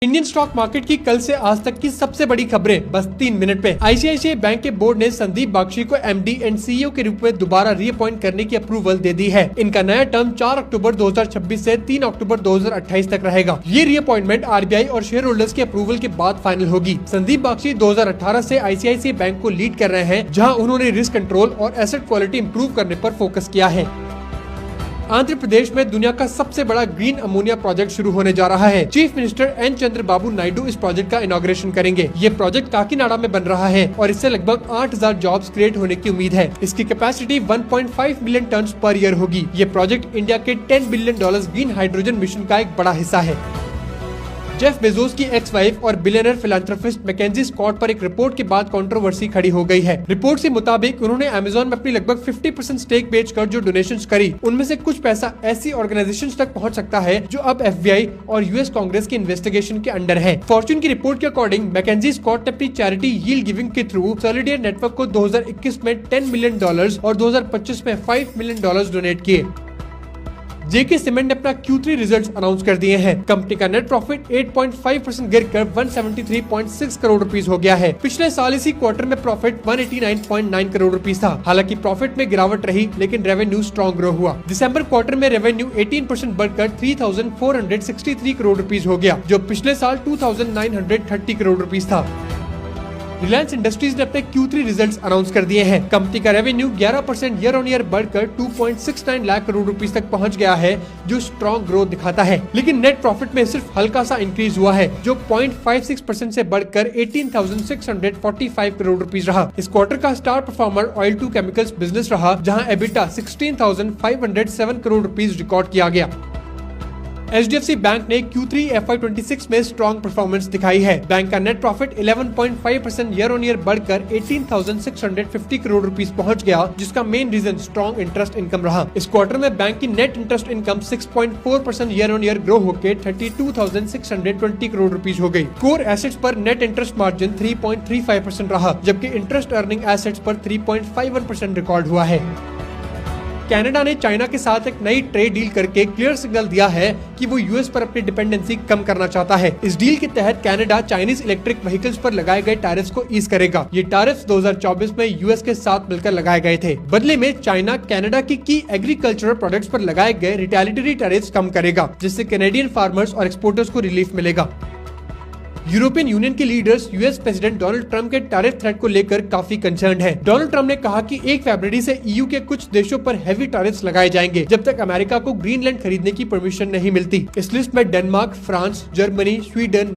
Indian stock market की कल से आज तक की सबसे बड़ी खबरें बस 3 मिनट में। आईसीआईसीआई बैंक के बोर्ड ने संदीप बख्शी को एमडी एंड सीईओ के रूप में दोबारा रीअपॉइंट करने की अप्रूवल दे दी है। इनका नया टर्म 4 अक्टूबर 2026 से 3 अक्टूबर 2028 तक रहेगा। ये रीअपॉइंटमेंट आरबीआई और शेयर होल्डर्स के अप्रूवल के बाद फाइनल होगी। संदीप बख्शी 2018 से आईसीआईसीआई बैंक को लीड कर रहे हैं, जहाँ उन्होंने रिस्क कंट्रोल और एसेट क्वालिटी इंप्रूव करने पर फोकस किया है। आंध्र प्रदेश में दुनिया का सबसे बड़ा ग्रीन अमोनिया प्रोजेक्ट शुरू होने जा रहा है। Chief minister N Chandrababu Naidu इस प्रोजेक्ट का इनॉग्रेशन करेंगे। ये प्रोजेक्ट काकीनाडा में बन रहा है और इससे लगभग 8000 जॉब्स क्रिएट होने की उम्मीद है। इसकी capacity 1.5 million ton per year होगी। ये प्रोजेक्ट इंडिया के $10 बिलियन ग्रीन हाइड्रोजन मिशन का एक बड़ा हिस्सा है। जेफ बेजोस की एक्स वाइफ और बिलियनर फिलैंथ्रोपिस्ट मैकेंजी स्कॉट पर एक रिपोर्ट के बाद कंट्रोवर्सी खड़ी हो गई है। रिपोर्ट के मुताबिक उन्होंने अमेज़न में अपनी लगभग 50% स्टेक बेचकर जो डोनेशंस करी, उनमें से कुछ पैसा ऐसी ऑर्गेनाइजेशंस तक पहुंच सकता है जो अब एफबीआई और यूएस कांग्रेस की इन्वेस्टिगेशन के अंडर है। फॉर्च्यून की रिपोर्ट के अकॉर्डिंग मैकेंजी स्कॉट ने अपनी चैरिटी यील्ड गिविंग के थ्रू सॉलिडेयर नेटवर्क को 2021 में $10 मिलियन और 2025 में $5 मिलियन डोनेट किए। जेके सीमेंट ने अपना Q3 रिजल्ट्स अनाउंस कर दिए हैं। कंपनी का नेट प्रॉफिट 8.5% गिरकर 173.6 करोड़ रुपीस हो गया है। पिछले साल इसी क्वार्टर में प्रॉफिट 189.9 करोड़ रुपीस था। हालांकि प्रॉफिट में गिरावट रही, लेकिन रेवेन्यू स्ट्रॉन्ग ग्रो हुआ। दिसंबर क्वार्टर में रेवेन्यू 18% बढ़कर 3,463 करोड़ रुपीस हो गया, जो पिछले साल 2,930 करोड़ रुपीस था। रिलायंस इंडस्ट्रीज ने अपने Q3 रिजल्ट्स अनाउंस कर दिए हैं। कंपनी का रेवेन्यू 11% ईयर ऑन ईयर बढ़कर 2.69 लाख करोड़ रुपीस तक पहुंच गया है, जो स्ट्रॉन्ग ग्रोथ दिखाता है। लेकिन नेट प्रॉफिट में सिर्फ हल्का सा इंक्रीज हुआ है, जो 0.56% से बढ़कर 18,645 करोड़ रुपीस रहा। इस क्वार्टर का star performer oil to chemicals business रहा, जहां एबिटा 16,507 करोड़ रुपीस रिकॉर्ड किया गया। HDFC बैंक ने Q3 FY26 में स्ट्रॉन्ग परफॉर्मेंस दिखाई है। बैंक का net profit 11.5% year on year बढ़कर 18,650 करोड़ रुपीस पहुंच गया, जिसका main reason strong interest income रहा। इस क्वार्टर में बैंक की net interest income 6.4% year on year grow होकर 32,620 करोड़ रुपीस हो गई। कोर एसेट्स पर नेट इंटरेस्ट मार्जिन 3.35% रहा, जबकि इंटरेस्ट अर्निंग एसेट्स पर 3.51% रिकॉर्ड हुआ है। कनाडा ने चाइना के साथ एक नई ट्रेड डील करके क्लियर सिग्नल दिया है कि वो यूएस पर अपनी डिपेंडेंसी कम करना चाहता है। इस डील के तहत कनाडा चाइनीज इलेक्ट्रिक व्हीकल्स पर लगाए गए टैरिफ्स को ईज करेगा। ये टैरिफ्स 2024 में यूएस के साथ मिलकर लगाए गए थे। बदले में चाइना कनाडा की एग्रीकल्चरल प्रोडक्ट्स पर लगाए गए रिटेलिटरी टैरिफ्स कम करेगा, जिससे कैनेडियन फार्मर्स और एक्सपोर्टर्स को रिलीफ मिलेगा। यूरोपियन यूनियन के leaders US president Donald Trump के टैरिफ थ्रेट को लेकर काफी कंसर्न्ड हैं। डोनाल्ड ट्रंप ने कहा कि 1 फरवरी से ईयू के कुछ देशों पर हेवी टैरिफ्स लगाए जाएंगे, जब तक अमेरिका को ग्रीनलैंड खरीदने की परमिशन नहीं मिलती। इस लिस्ट में डेनमार्क, फ्रांस, जर्मनी, स्वीडन,